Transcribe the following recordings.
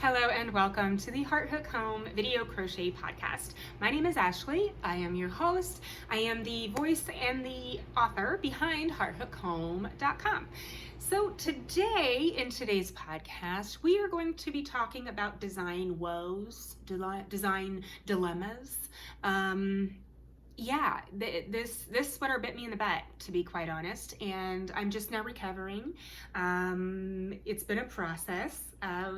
Hello and welcome to the Heart Hook Home Video Crochet Podcast. My name is Ashley. I am your host. I am the voice and the author behind hearthookhome.com. So today, in today's podcast, we are going to be talking about design woes, design dilemmas. This sweater bit me in the butt, to be quite honest, and I'm just now recovering. It's been a process.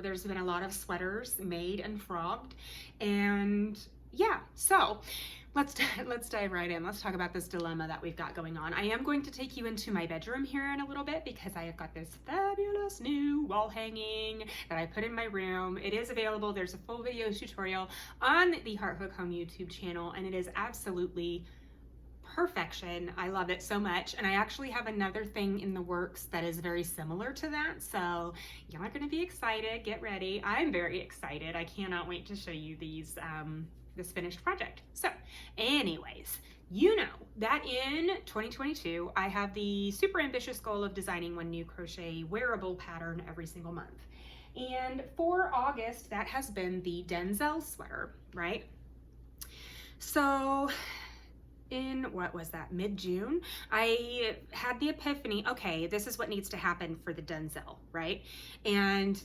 There's been a lot of sweaters made and frogged, and yeah, so let's dive right in. Let's talk about this dilemma that we've got going on. I am going to take you into my bedroom here in a little bit because I have got this fabulous new wall hanging that I put in my room. It is available. There's a full video tutorial on the Heart Hook Home YouTube channel, and it is absolutely perfection. I love it so much. And I actually have another thing in the works that is very similar to that. So y'all are going to be excited. Get ready. I'm very excited. I cannot wait to show you this finished project. So anyways, you know that in 2022, I have the super ambitious goal of designing one new crochet wearable pattern every single month. And for August, that has been the Denzel sweater, right? So in, what was that, mid-June, I had the epiphany, okay, this is what needs to happen for the Denzel, right? And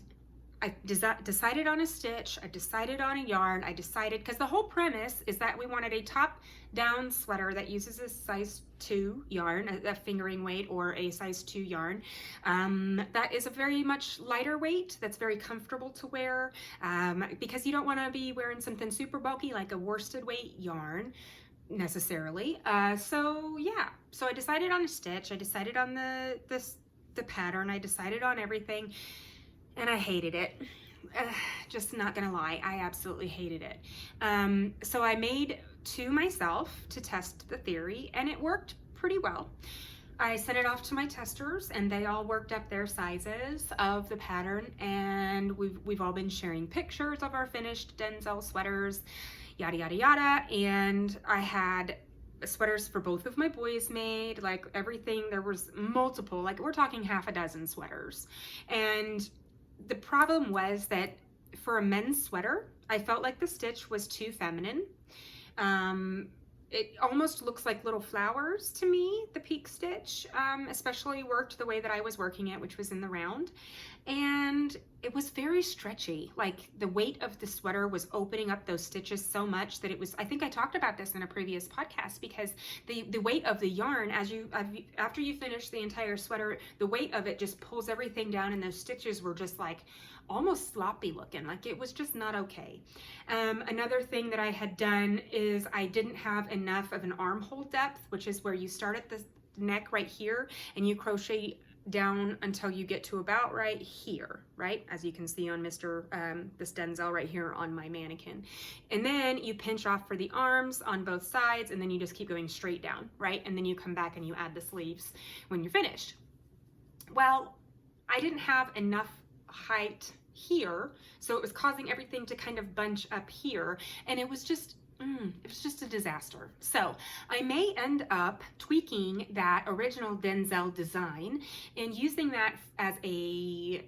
I decided on a stitch, I decided on a yarn, I decided, because the whole premise is that we wanted a top-down sweater that uses a size 2 yarn, a fingering weight or a size 2 yarn, that is a very much lighter weight, that's very comfortable to wear, because you don't want to be wearing something super bulky like a worsted weight yarn necessarily. So I decided on a stitch, I decided on the pattern, I decided on everything, and I hated it. Just not gonna lie, I absolutely hated it. So I made two myself to test the theory, and it worked pretty well. I sent it off to my testers, and they all worked up their sizes of the pattern, and we've all been sharing pictures of our finished Denzel sweaters, yada yada yada. And I had sweaters for both of my boys made, like everything. There was multiple, like we're talking half a dozen sweaters. And the problem was that for a men's sweater, I felt like the stitch was too feminine. It almost looks like little flowers to me, the peak stitch, especially worked the way that I was working it, which was in the round. And it was very stretchy. Like the weight of the sweater was opening up those stitches so much that it was, I think I talked about this in a previous podcast, because the weight of the yarn, after you finish the entire sweater, the weight of it just pulls everything down, and those stitches were just like almost sloppy looking, like it was just not okay. Another thing that I had done is I didn't have enough of an armhole depth, which is where you start at the neck right here and you crochet down until you get to about right here, right? As you can see on this Denzel right here on my mannequin. And then you pinch off for the arms on both sides, and then you just keep going straight down, right? And then you come back and you add the sleeves when you're finished. Well, I didn't have enough height here, so it was causing everything to kind of bunch up here, and it was just a disaster. So I may end up tweaking that original Denzel design and using that as a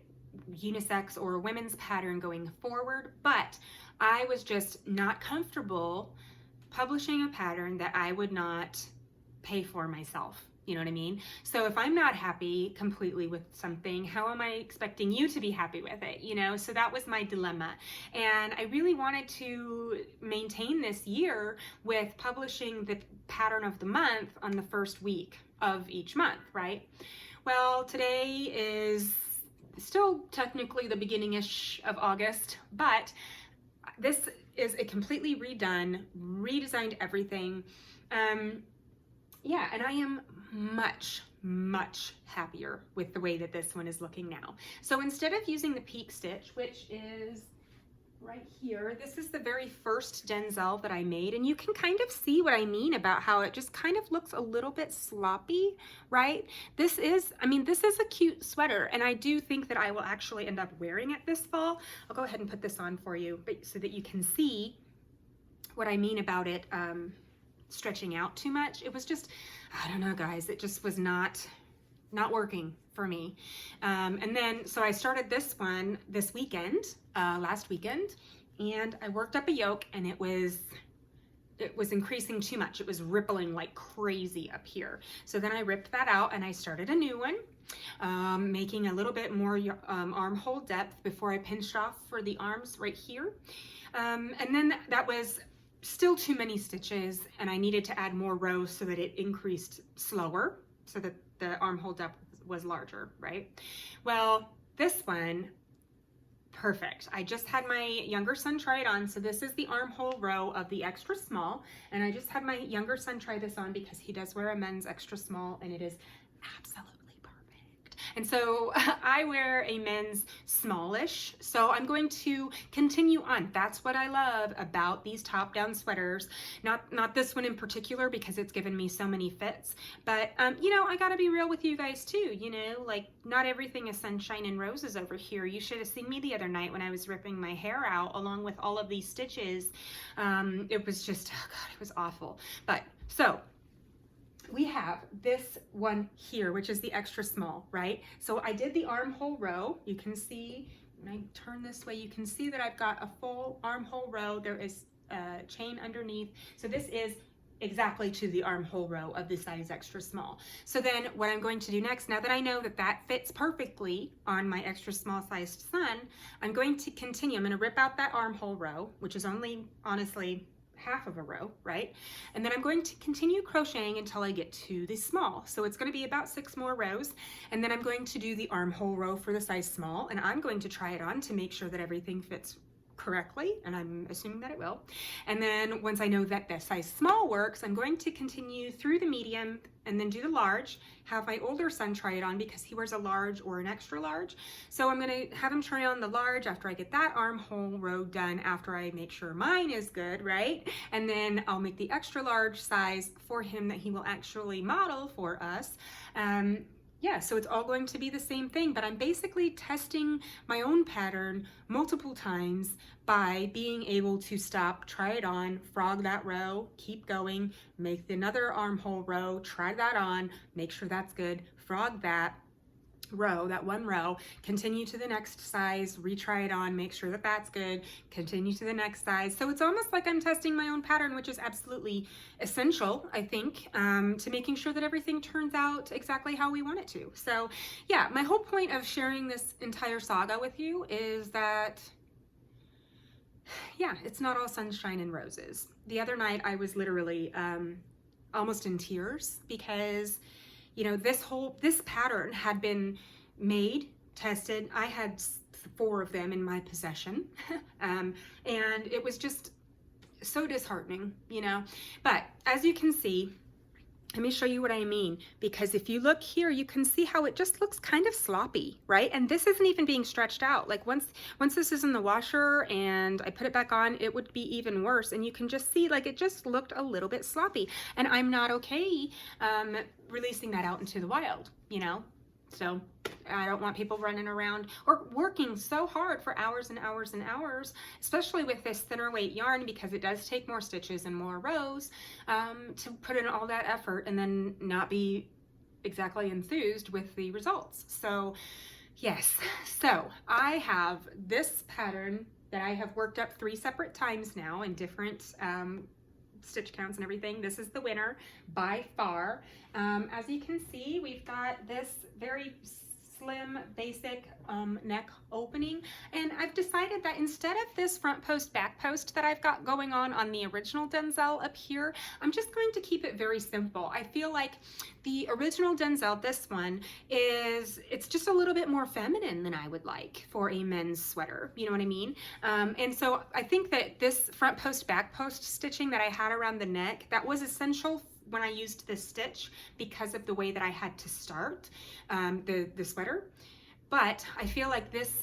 unisex or a women's pattern going forward, but I was just not comfortable publishing a pattern that I would not pay for myself. You know what I mean? So if I'm not happy completely with something, how am I expecting you to be happy with it? You know, so that was my dilemma. And I really wanted to maintain this year with publishing the pattern of the month on the first week of each month, right? Well, today is still technically the beginning-ish of August, but this is a completely redesigned everything. And I am much happier with the way that this one is looking now. So instead of using the peak stitch, which is right here, this is the very first Denzel that I made, and you can kind of see what I mean about how it just kind of looks a little bit sloppy, right? This is a cute sweater, and I do think that I will actually end up wearing it this fall. I'll go ahead and put this on for you, so that you can see what I mean about it stretching out too much. It was just, I don't know, guys, it just was not not working for me. And then, so I started this one this weekend, last weekend, and I worked up a yoke, and it was increasing too much. It was rippling like crazy up here. So then I ripped that out and I started a new one, making a little bit more armhole depth before I pinched off for the arms right here. And then that was still too many stitches, and I needed to add more rows so that it increased slower, so that the armhole depth was larger, right? Well, this one, perfect. I just had my younger son try it on. So this is the armhole row of the extra small, and I just had my younger son try this on because he does wear a men's extra small, and it is absolutely perfect. And so I wear a men's smallish, so I'm going to continue on. That's what I love about these top-down sweaters. Not this one in particular because it's given me so many fits, but you know, I gotta be real with you guys too. You know, like, not everything is sunshine and roses over here. You should have seen me the other night when I was ripping my hair out along with all of these stitches. It was just, oh God, it was awful. But so we have this one here, which is the extra small, right? So I did the armhole row. You can see, when I turn this way, you can see that I've got a full armhole row. There is a chain underneath. So this is exactly to the armhole row of the size extra small. So then what I'm going to do next, now that I know that that fits perfectly on my extra small sized son, I'm going to continue. I'm going to rip out that armhole row, which is only, honestly, half of a row, right? And then I'm going to continue crocheting until I get to the small. So it's going to be about 6 more rows, and then I'm going to do the armhole row for the size small, and I'm going to try it on to make sure that everything fits correctly, and I'm assuming that it will. And then once I know that the size small works, I'm going to continue through the medium and then do the large, have my older son try it on because he wears a large or an extra large. So I'm going to have him try on the large after I get that armhole row done, after I make sure mine is good, right? And then I'll make the extra large size for him that he will actually model for us. Yeah, so it's all going to be the same thing, but I'm basically testing my own pattern multiple times by being able to stop, try it on, frog that row, keep going, make another armhole row, try that on, make sure that's good, frog that row, that one row, continue to the next size, retry it on, make sure that that's good, continue to the next size. So it's almost like I'm testing my own pattern, which is absolutely essential, I think, to making sure that everything turns out exactly how we want it to. So yeah, my whole point of sharing this entire saga with you is that, yeah, it's not all sunshine and roses. The other night I was literally almost in tears because, you know, this pattern had been made, tested. I had 4 of them in my possession, and it was just so disheartening, you know. But as you can see, let me show you what I mean, because if you look here, you can see how it just looks kind of sloppy, right? And this isn't even being stretched out. Like once this is in the washer and I put it back on, it would be even worse. And you can just see, like, it just looked a little bit sloppy, and I'm not okay releasing that out into the wild, you know? So I don't want people running around or working so hard for hours and hours and hours, especially with this thinner weight yarn, because it does take more stitches and more rows to put in all that effort and then not be exactly enthused with the results. So yes, so I have this pattern that I have worked up 3 separate times now in different stitch counts and everything. This is the winner by far. As you can see, we've got this very slim basic neck opening, and I've decided that instead of this front post back post that I've got going on the original Denzel up here, I'm just going to keep it very simple. I feel like the original Denzel, this one, it's just a little bit more feminine than I would like for a men's sweater, you know what I mean? And so I think that this front post back post stitching that I had around the neck, that was essential when I used this stitch because of the way that I had to start the sweater. But I feel like this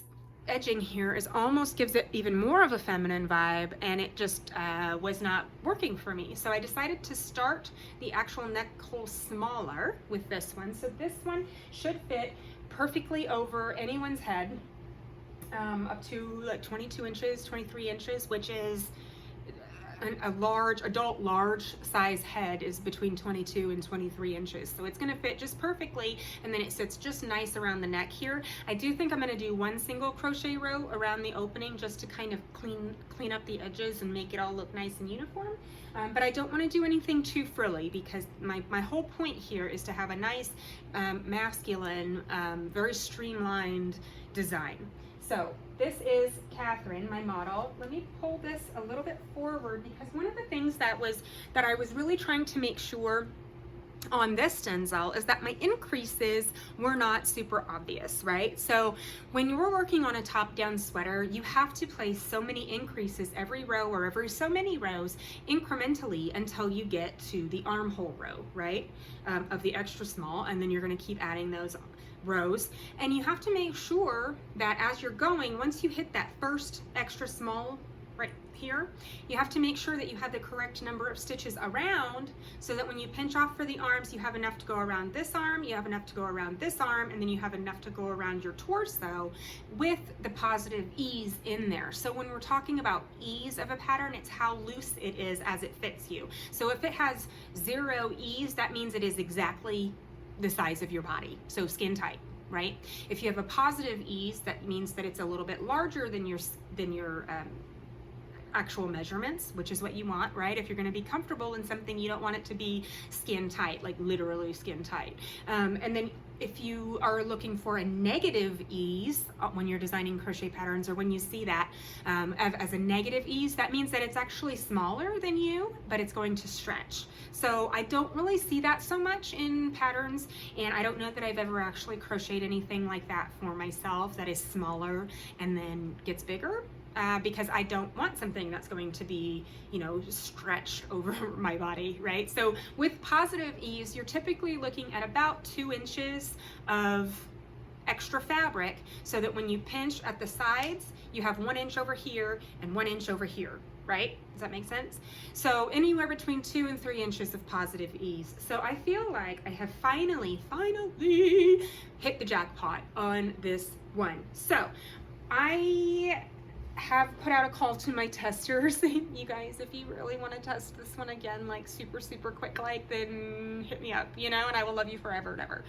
edging here almost gives it even more of a feminine vibe, and it just was not working for me. So I decided to start the actual neck hole smaller with this one. So this one should fit perfectly over anyone's head, up to like 22 inches, 23 inches, which is a large adult large size head is between 22 and 23 inches, so it's going to fit just perfectly, and then it sits just nice around the neck here. I do think I'm going to do one single crochet row around the opening just to kind of clean up the edges and make it all look nice and uniform, but I don't want to do anything too frilly, because my whole point here is to have a nice masculine, very streamlined design. So this is Catherine, my model. Let me pull this a little bit forward, because one of the things that I was really trying to make sure on this Denzel is that my increases were not super obvious, right? So when you're working on a top-down sweater, you have to place so many increases every row or every so many rows incrementally until you get to the armhole row, right? Of the extra small, and then you're going to keep adding those rows, and you have to make sure that as you're going, once you hit that first extra small right here, you have to make sure that you have the correct number of stitches around, so that when you pinch off for the arms, you have enough to go around this arm, you have enough to go around this arm, and then you have enough to go around your torso with the positive ease in there. So when we're talking about ease of a pattern, it's how loose it is as it fits you. So if it has 0 ease, that means it is exactly the size of your body, so skin tight, right? If you have a positive ease, that means that it's a little bit larger than your actual measurements, which is what you want, right? If you're going to be comfortable in something, you don't want it to be skin tight, like literally skin tight. And then if you are looking for a negative ease when you're designing crochet patterns, or when you see that as a negative ease, that means that it's actually smaller than you, but it's going to stretch. So I don't really see that so much in patterns, and I don't know that I've ever actually crocheted anything like that for myself that is smaller and then gets bigger. Because I don't want something that's going to be, you know, stretched over my body, right? So with positive ease, you're typically looking at about 2 inches of extra fabric, so that when you pinch at the sides, you have 1 inch over here and 1 inch over here, right? Does that make sense? So anywhere between 2 and 3 inches of positive ease. So I feel like I have finally hit the jackpot on this one. So I have put out a call to my testers. You guys, if you really want to test this one again, like super quick, like, then hit me up, you know, and I will love you forever and ever.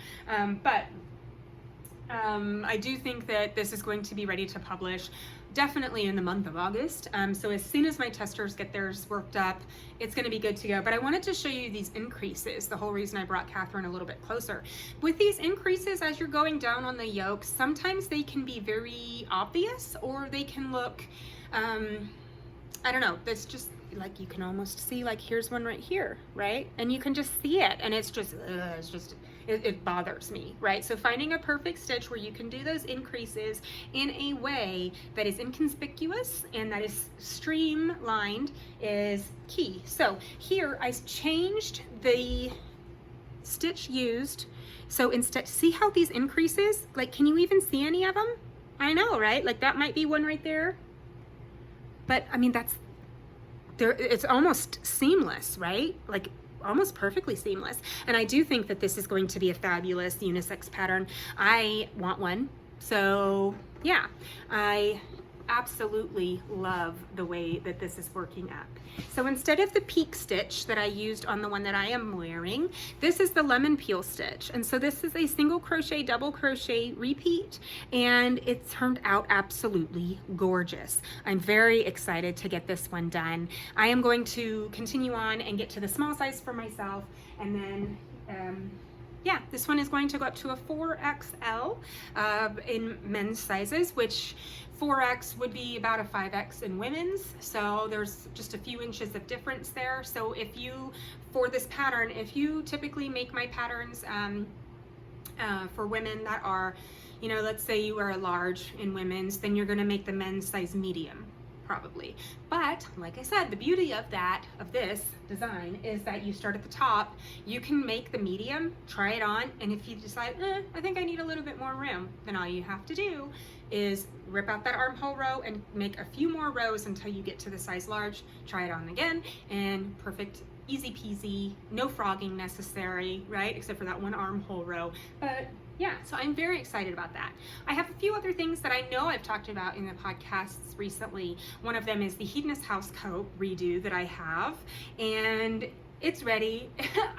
I do think that this is going to be ready to publish definitely in the month of August. So as soon as my testers get theirs worked up, it's going to be good to go. But I wanted to show you these increases, the whole reason I brought Catherine a little bit closer. With these increases, as you're going down on the yoke, sometimes they can be very obvious, or they can look, I don't know, that's just like, you can almost see, like, here's one right here, right? And you can just see it, and it's just, it bothers me, right? So finding a perfect stitch where you can do those increases in a way that is inconspicuous and that is streamlined is key. So here I changed the stitch used. So instead, see how these increases, like, can you even see any of them? I know, right? Like, that might be one right there. But I mean, that's there, it's almost seamless, right? Like, almost perfectly seamless. And I do think that this is going to be a fabulous unisex pattern. I want one. So yeah, I absolutely love the way that this is working up. So instead of the peak stitch that I used on the one that I am wearing, this is the lemon peel stitch. And so this is a single crochet, double crochet repeat, and it turned out absolutely gorgeous. I'm very excited to get this one done. I am going to continue on and get to the small size for myself, and then yeah, this one is going to go up to a 4XL in men's sizes, which 4X would be about a 5X in women's. So there's just a few inches of difference there. So if you, for this pattern, if you typically make my patterns for women that are, you know, let's say you are a large in women's, then you're gonna make the men's size medium, probably. But like I said, the beauty of this design is that you start at the top, you can make the medium, try it on, and if you decide, I think I need a little bit more room, then all you have to do is rip out that armhole row and make a few more rows until you get to the size large, try it on again, and perfect easy peasy, no frogging necessary, right? Except for that one armhole row. But yeah, so I'm very excited about that. I have a few other things that I know I've talked about in the podcasts recently. One of them is the Hedonist House coat redo that I have, and it's ready.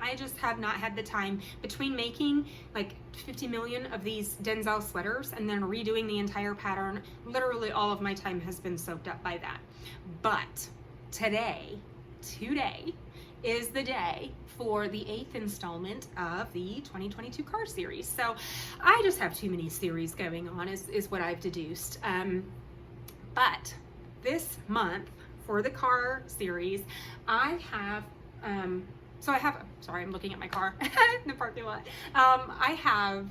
I just have not had the time between making like 50 million of these Denzel sweaters and then redoing the entire pattern. Literally all of my time has been soaked up by that. But today is the day for the 8th installment of the 2022 car series. So I just have too many series going on is what I've deduced. But this month for the car series, I have sorry, I'm looking at my car in the parking lot. I have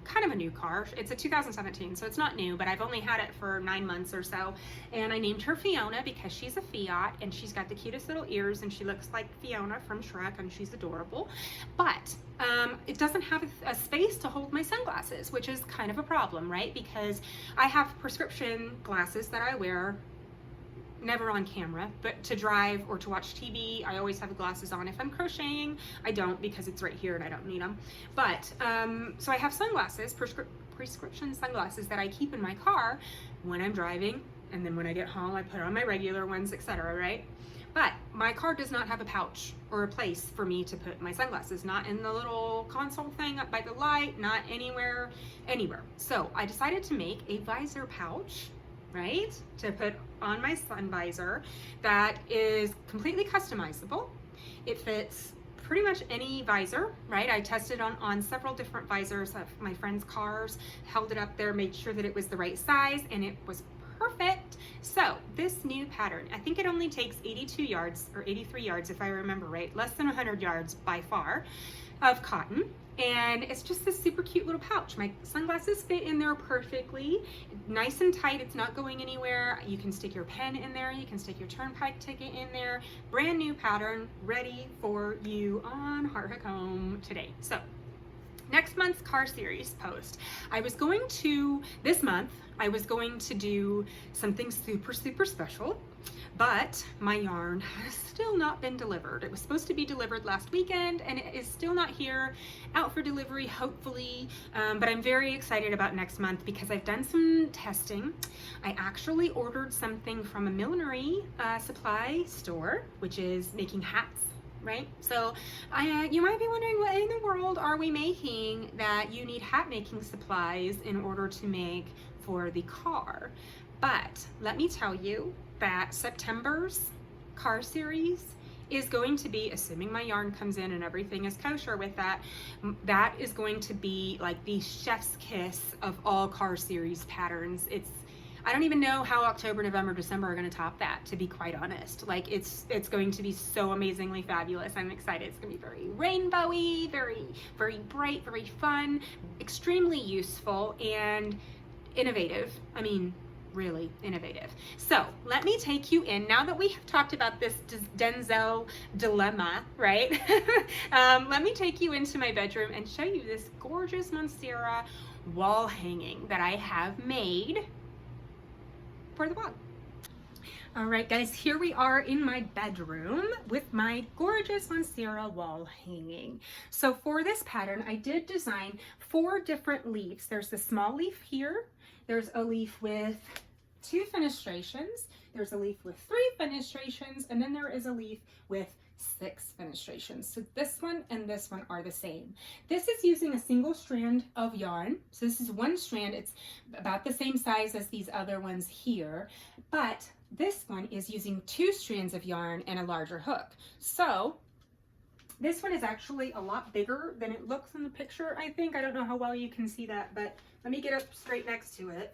kind of a new car. It's a 2017, so it's not new, but I've only had it for 9 months or so. And I named her Fiona because she's a Fiat and she's got the cutest little ears and she looks like Fiona from Shrek and she's adorable. But it doesn't have a space to hold my sunglasses, which is kind of a problem, right? Because I have prescription glasses that I wear, never on camera, but to drive or to watch TV, I always have the glasses on. If I'm crocheting, I don't because it's right here and I don't need them. But so I have sunglasses, prescription sunglasses that I keep in my car when I'm driving, and then when I get home, I put on my regular ones, etc., right? But my car does not have a pouch or a place for me to put my sunglasses, not in the little console thing up by the light, not anywhere. So I decided to make a visor pouch, right, to put on my sun visor that is completely customizable. It fits pretty much any visor, right? I tested on several different visors of my friends' cars, held it up there, made sure that it was the right size, and it was perfect. So this new pattern, I think it only takes 82 yards or 83 yards if I remember right, less than 100 yards by far of cotton. And it's just this super cute little pouch. My sunglasses fit in there perfectly, nice and tight. It's not going anywhere. You can stick your pen in there. You can stick your turnpike ticket in there. Brand new pattern, ready for you on Heart Hook Home today. So next month's car series post, this month, I was going to do something super special, but my yarn has still not been delivered. It was supposed to be delivered last weekend and it is still not here, out for delivery hopefully, but I'm very excited about next month because I've done some testing. I actually ordered something from a millinery supply store, which is making hats, right? So you might be wondering, what in the world are we making that you need hat making supplies in order to make for the car? But let me tell you that September's car series is going to be, assuming my yarn comes in and everything is kosher with that, that is going to be like the chef's kiss of all car series patterns. I don't even know how October, November, December are going to top that, to be quite honest. Like it's going to be so amazingly fabulous. I'm excited. It's going to be very rainbowy, very bright, very fun, extremely useful and innovative. I mean, really innovative. So let me take you in, now that we have talked about this Denzel dilemma, right? Let me take you into my bedroom and show you this gorgeous Monstera wall hanging that I have made for the blog. All right, guys, here we are in my bedroom with my gorgeous Monstera wall hanging. So for this pattern, I did design 4 different leaves. There's the small leaf here. There's a leaf with 2 fenestrations. There's a leaf with 3 fenestrations, and then there is a leaf with 6 fenestrations. So this one and this one are the same. This is using a single strand of yarn. So this is one strand. It's about the same size as these other ones here, but this one is using 2 strands of yarn and a larger hook. So this one is actually a lot bigger than it looks in the picture, I think. I don't know how well you can see that, but let me get up straight next to it.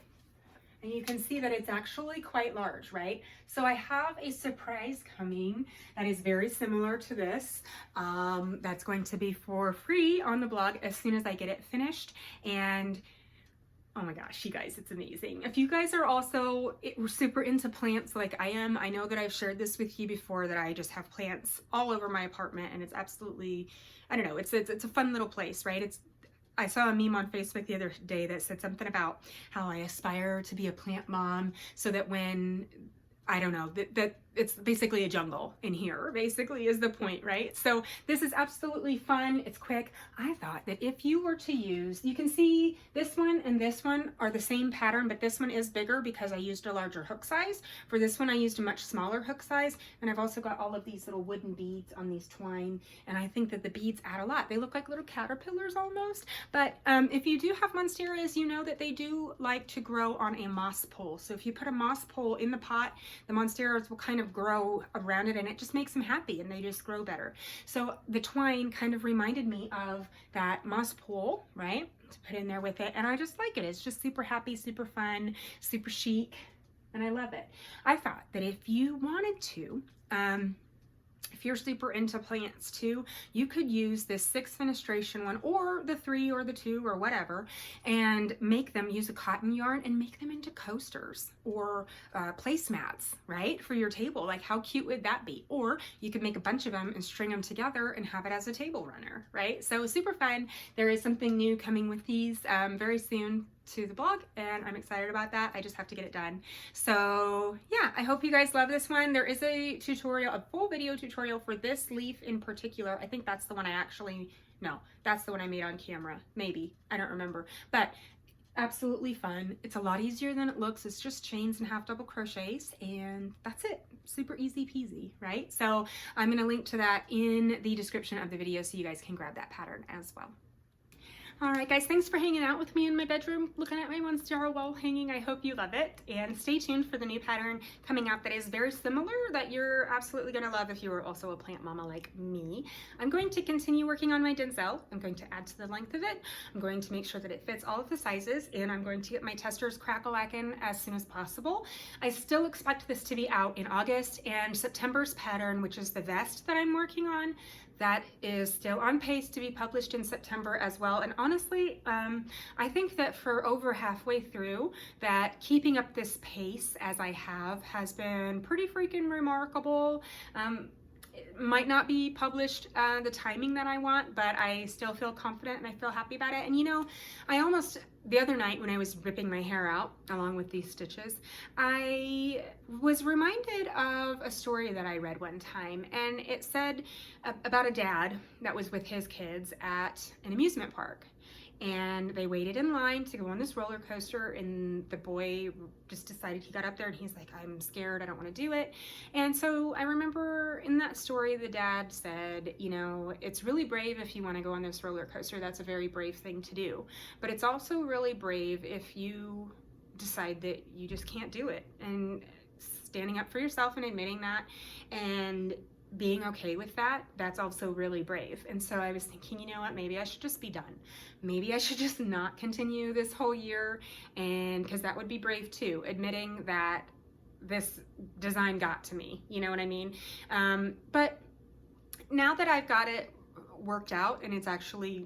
And you can see that it's actually quite large, right? So I have a surprise coming that is very similar to this. That's going to be for free on the blog as soon as I get it finished. And oh my gosh, you guys, it's amazing. If you guys are also super into plants like I am, I know that I've shared this with you before, that I just have plants all over my apartment, and it's absolutely, I don't know, it's a fun little place, right? I saw a meme on Facebook the other day that said something about how I aspire to be a plant mom so that when, I don't know, that it's basically a jungle in here, basically is the point, right? So this is absolutely fun. It's quick. I thought that if you were to use, you can see this one and this one are the same pattern, but this one is bigger because I used a larger hook size. For this one, I used a much smaller hook size. And I've also got all of these little wooden beads on these twine. And I think that the beads add a lot. They look like little caterpillars almost. But if you do have Monsteras, you know that they do like to grow on a moss pole. So if you put a moss pole in the pot, the Monsteras will kind of grow around it, and it just makes them happy, and they just grow better. So the twine kind of reminded me of that moss pole, right, to put in there with it, and I just like it. It's just super happy, super fun, super chic, and I love it. I thought that if you wanted to, if you're super into plants too, you could use this 6 fenestration one, or the 3 or the 2 or whatever, and make them, use a cotton yarn and make them into coasters or placemats, right, for your table. Like, how cute would that be? Or you could make a bunch of them and string them together and have it as a table runner, right? So super fun. There is something new coming with these very soon to the blog, and I'm excited about that. I just have to get it done. So yeah, I hope you guys love this one. There is a tutorial, a full video tutorial for this leaf in particular. I think that's the one no, that's the one I made on camera. Maybe, I don't remember, but absolutely fun. It's a lot easier than it looks. It's just chains and half double crochets, and that's it. Super easy peasy, right? So I'm going to link to that in the description of the video so you guys can grab that pattern as well. All right, guys, thanks for hanging out with me in my bedroom, looking at my Monstera wall hanging. I hope you love it, and stay tuned for the new pattern coming out that is very similar, that you're absolutely gonna love if you are also a plant mama like me. I'm going to continue working on my Denzel. I'm going to add to the length of it. I'm going to make sure that it fits all of the sizes, and I'm going to get my testers crack-a-lackin' as soon as possible. I still expect this to be out in August, and September's pattern, which is the vest that I'm working on, that is still on pace to be published in September as well. And honestly, I think that for over halfway through, that keeping up this pace as I have has been pretty freaking remarkable. It might not be published the timing that I want, but I still feel confident and I feel happy about it. And you know, the other night when I was ripping my hair out along with these stitches, I was reminded of a story that I read one time, and it said about a dad that was with his kids at an amusement park. And they waited in line to go on this roller coaster, and the boy just decided, he got up there and he's like, I'm scared, I don't want to do it. And so I remember in that story, the dad said, you know, it's really brave if you want to go on this roller coaster. That's a very brave thing to do. But it's also really brave if you decide that you just can't do it. And standing up for yourself and admitting that, and being okay with that, that's also really brave. And so I was thinking, you know what, maybe I should just be done. Maybe I should just not continue this whole year, and because that would be brave too, admitting that this design got to me, you know what I mean? But now that I've got it worked out and it's actually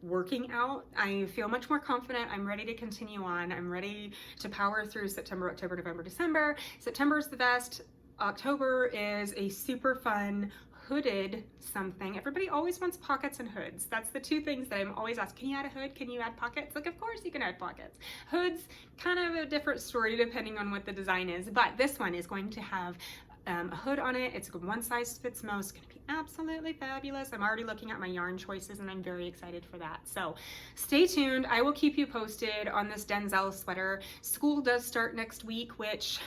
working out, I feel much more confident. I'm ready to continue on. I'm ready to power through September, October, November, December. September is the best. October is a super fun hooded something. Everybody always wants pockets and hoods. That's the two things that I'm always asked. Can you add a hood? Can you add pockets? Like, of course you can add pockets. Hoods, kind of a different story depending on what the design is, but this one is going to have a hood on it. It's one size fits most. It's going to be absolutely fabulous. I'm already looking at my yarn choices and I'm very excited for that. So stay tuned. I will keep you posted on this Denzel sweater. School does start next week, which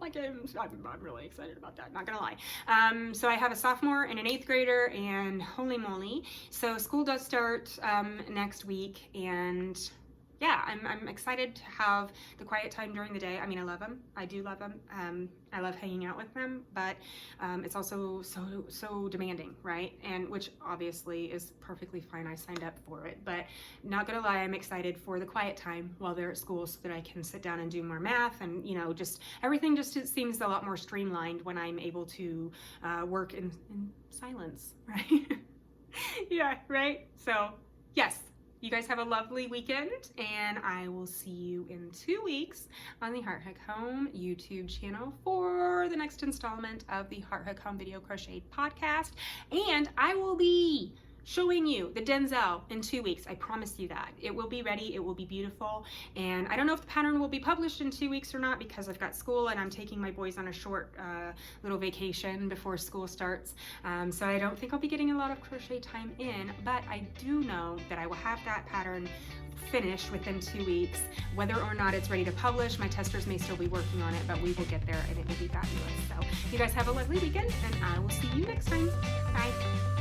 like I'm really excited about that, not gonna lie. So I have a sophomore and an 8th grader, and holy moly. So school does start next week, and yeah, I'm excited to have the quiet time during the day. I mean, I love them. I do love them. I love hanging out with them, but it's also so demanding, right? And which obviously is perfectly fine. I signed up for it, but not gonna lie, I'm excited for the quiet time while they're at school so that I can sit down and do more math, and you know, just everything just seems a lot more streamlined when I'm able to work in silence, right? Yeah, right? So yes. You guys have a lovely weekend, and I will see you in 2 weeks on the Heart Hook Home YouTube channel for the next installment of the Heart Hook Home Video Crochet podcast. And I will be showing you the Denzel in 2 weeks. I promise you that. It will be ready, it will be beautiful, and I don't know if the pattern will be published in 2 weeks or not because I've got school and I'm taking my boys on a short little vacation before school starts. So I don't think I'll be getting a lot of crochet time in, but I do know that I will have that pattern finished within 2 weeks. Whether or not it's ready to publish, my testers may still be working on it, but we will get there and it will be fabulous. So you guys have a lovely weekend, and I will see you next time. Bye.